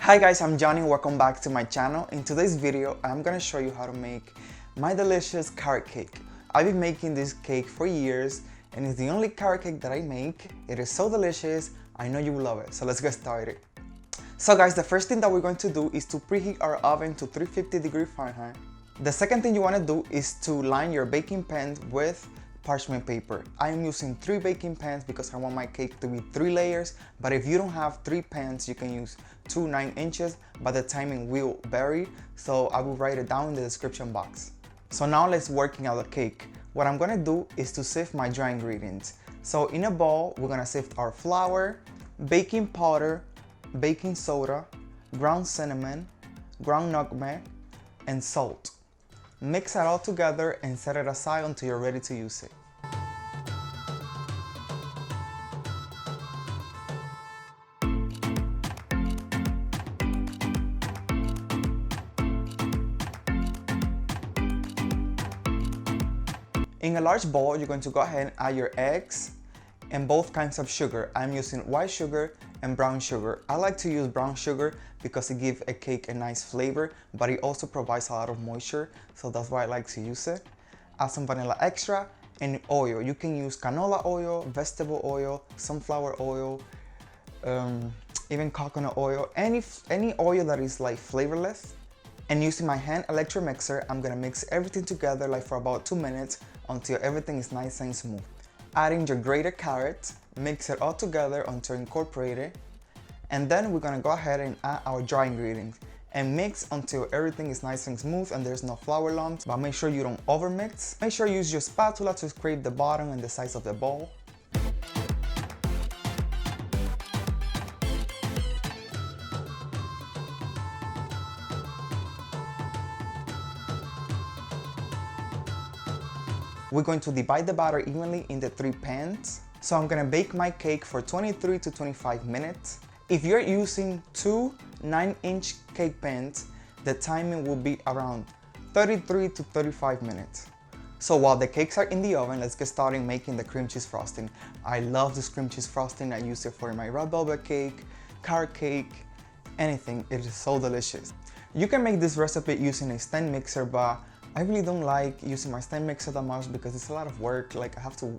Hi guys, I'm Johnny. Welcome back to my channel. In today's video, I'm gonna show you how to make my delicious carrot cake. I've been making this cake for years and it's the only carrot cake that I make. It is so delicious. I know you will love it. So let's get started. So guys, the first thing that we're going to do is to preheat our oven to 350 degrees Fahrenheit. The second thing you want to do is to line your baking pan with parchment paper. I am using 3 baking pans because I want my cake to be 3 layers, but if you don't have 3 pans, you can use 2 9 inches, but the timing will vary, so I will write it down in the description box. So now let's working out the cake. What I'm gonna do is to sift my dry ingredients. So in a bowl, we're gonna sift our flour, baking powder, baking soda, ground cinnamon, ground nutmeg, and salt. Mix it all together and set it aside until you're ready to use it. In a large bowl, you're going to go ahead and add your eggs and both kinds of sugar. I'm using white sugar and brown sugar. I like to use brown sugar because it gives a cake a nice flavor, but it also provides a lot of moisture, so that's why I like to use it. Add some vanilla extra and oil. You can use canola oil, vegetable oil, sunflower oil, even coconut oil, any oil that is like flavorless. And using my hand electric mixer, I'm gonna mix everything together like for about 2 minutes until everything is nice and smooth. Adding your grated carrot, mix it all together until incorporated. And then we're gonna go ahead and add our dry ingredients and mix until everything is nice and smooth and there's no flour lumps, but make sure you don't over mix. Make sure you use your spatula to scrape the bottom and the sides of the bowl. We're going to divide the batter evenly in the 3 pans. So I'm gonna bake my cake for 23 to 25 minutes. If you're using 2 9-inch cake pans, the timing will be around 33 to 35 minutes. So while the cakes are in the oven, let's get started making the cream cheese frosting. I love this cream cheese frosting. I use it for my red velvet cake, carrot cake, anything. It is so delicious. You can make this recipe using a stand mixer, but I really don't like using my stand mixer that much because it's a lot of work. Like I have to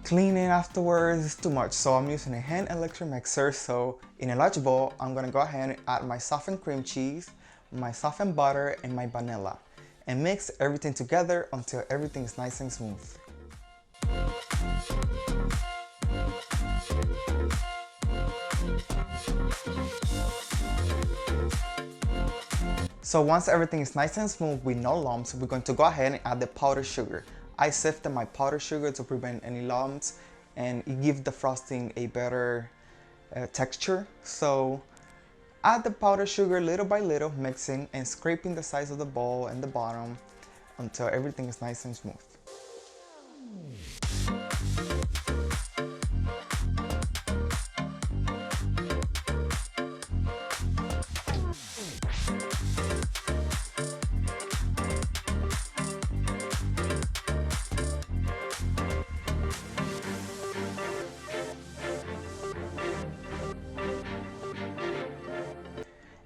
clean it afterwards, it's too much. So I'm using a hand electric mixer. So in a large bowl, I'm gonna go ahead and add my softened cream cheese, my softened butter, and my vanilla. And mix everything together until everything is nice and smooth. So once everything is nice and smooth with no lumps, we're going to go ahead and add the powdered sugar. I sifted my powdered sugar to prevent any lumps and it gives the frosting a better texture. So add the powdered sugar little by little, mixing and scraping the sides of the bowl and the bottom until everything is nice and smooth.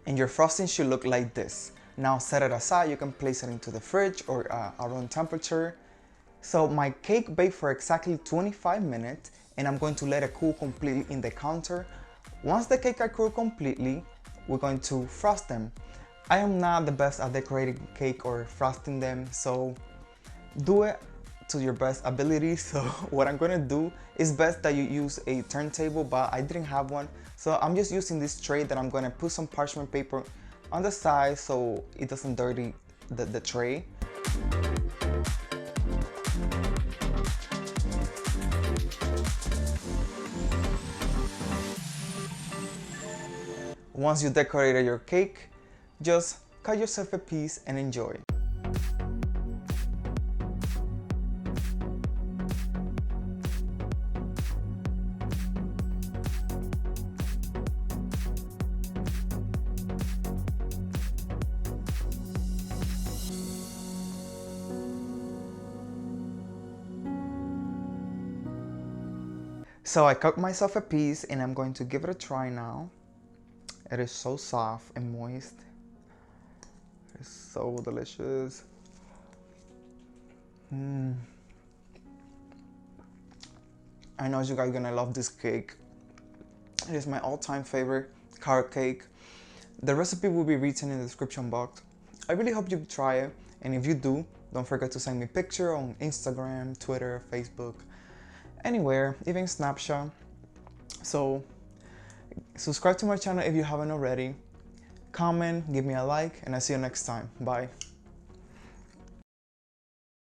And your frosting should look like this. Now set it aside, you can place it into the fridge or at room temperature. So my cake baked for exactly 25 minutes and I'm going to let it cool completely in the counter. Once the cake are cooled completely, we're going to frost them. I am not the best at decorating cake or frosting them, so do it to your best ability. So what I'm gonna do is best that you use a turntable, but I didn't have one. So I'm just using this tray that I'm gonna put some parchment paper on the side so it doesn't dirty the tray. Once you decorated your cake, just cut yourself a piece and enjoy. So I cut myself a piece and I'm going to give it a try now. It is so soft and moist. It's so delicious. I know you guys are gonna love this cake. It is my all-time favorite carrot cake. The recipe will be written in the description box. I really hope you try it, and if you do, don't forget to send me a picture on Instagram, Twitter, Facebook, anywhere, even Snapchat. So subscribe to my channel if you haven't already. Comment, give me a like, and I'll see you next time. Bye.